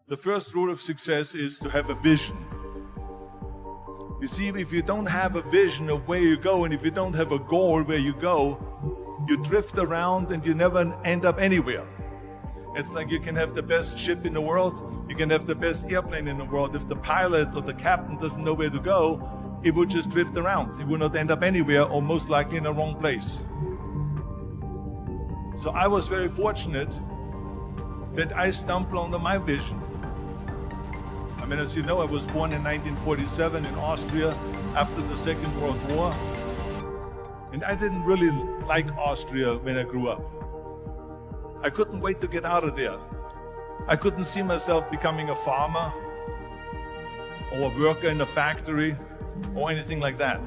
The first rule of success is to have a vision. You see, if you don't have a vision of where you go, and if you don't have a goal where you go, you drift around and you never end up anywhere. It's like you can have the best ship in the world, you can have the best airplane in the world. If the pilot or the captain doesn't know where to go, it would just drift around. It would not end up anywhere, or most likely in the wrong place. So I was very fortunate that I stumbled onto my vision. I mean, as you know, I was born in 1947 in Austria after the Second World War. And I didn't really like Austria when I grew up. I couldn't wait to get out of there. I couldn't see myself becoming a farmer or a worker in a factory or anything like that.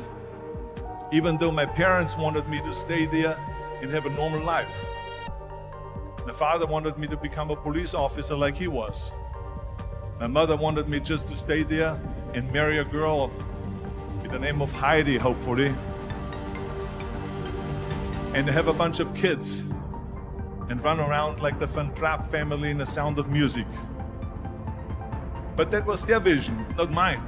Even though my parents wanted me to stay there and have a normal life. My father wanted me to become a police officer like he was. My mother wanted me just to stay there and marry a girl with the name of Heidi, hopefully, and have a bunch of kids and run around like the Van Trapp family in The Sound of Music. But that was their vision, not mine.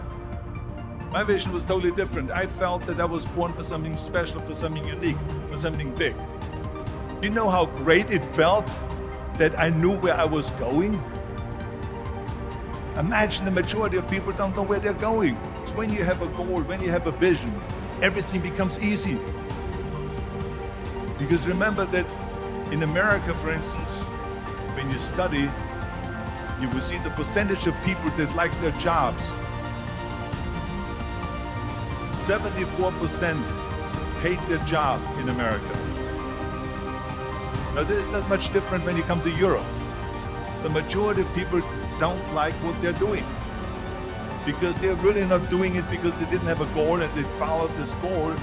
My vision was totally different. I felt that I was born for something special, for something unique, for something big. You know how great it felt that I knew where I was going? Imagine the majority of people don't know where they're going. It's when you have a goal, when you have a vision, everything becomes easy. Because remember that in America, for instance, when you study, you will see the percentage of people that like their jobs. 74% hate their job in America. Now, there's not much different when you come to Europe. The majority of people don't like what they're doing because they're really not doing it because they didn't have a goal and they followed this goal.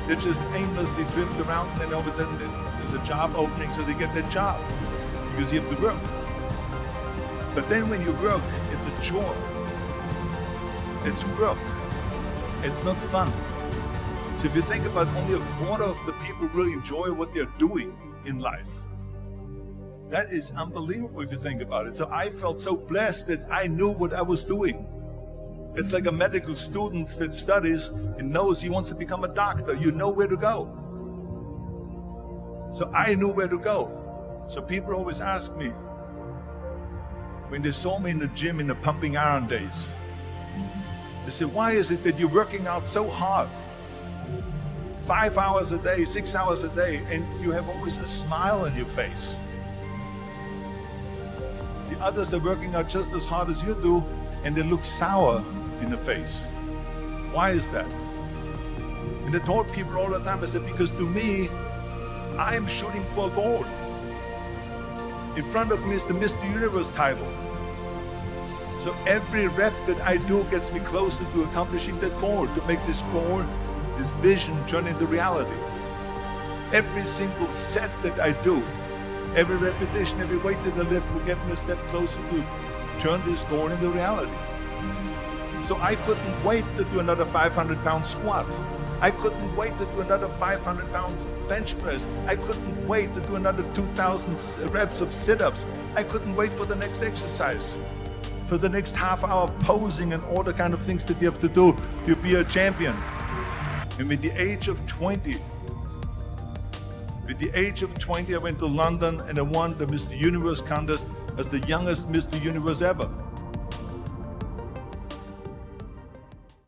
They just aimlessly drift around, and then all of a sudden there's a job opening, so they get that job because you have to work. But then when you work, it's a chore. It's work. It's not fun. So if you think about, only a quarter of the people really enjoy what they're doing in life. That is unbelievable if you think about it. So I felt so blessed that I knew what I was doing. It's like a medical student that studies and knows he wants to become a doctor. You know where to go. So I knew where to go. So people always ask me, when they saw me in the gym in the pumping iron days, they said, why is it that you're working out so hard? 5 hours a day, 6 hours a day, and you have always a smile on your face. The others are working out just as hard as you do, and they look sour in the face. Why is that? And I told people all the time, I said, because to me, I am shooting for a goal. In front of me is the Mr. Universe title. So every rep that I do gets me closer to accomplishing that goal, to make this goal, this vision turn into reality. Every single set that I do, every repetition, every weight that I lift will get me a step closer to turn this goal into reality. So I couldn't wait to do another 500-pound squat. I couldn't wait to do another 500-pound bench press. I couldn't wait to do another 2,000 reps of sit-ups. I couldn't wait for the next exercise, for the next half hour of posing and all the kind of things that you have to do to be a champion. And with the age of 20, I went to London and I won the Mr. Universe contest as the youngest Mr. Universe ever.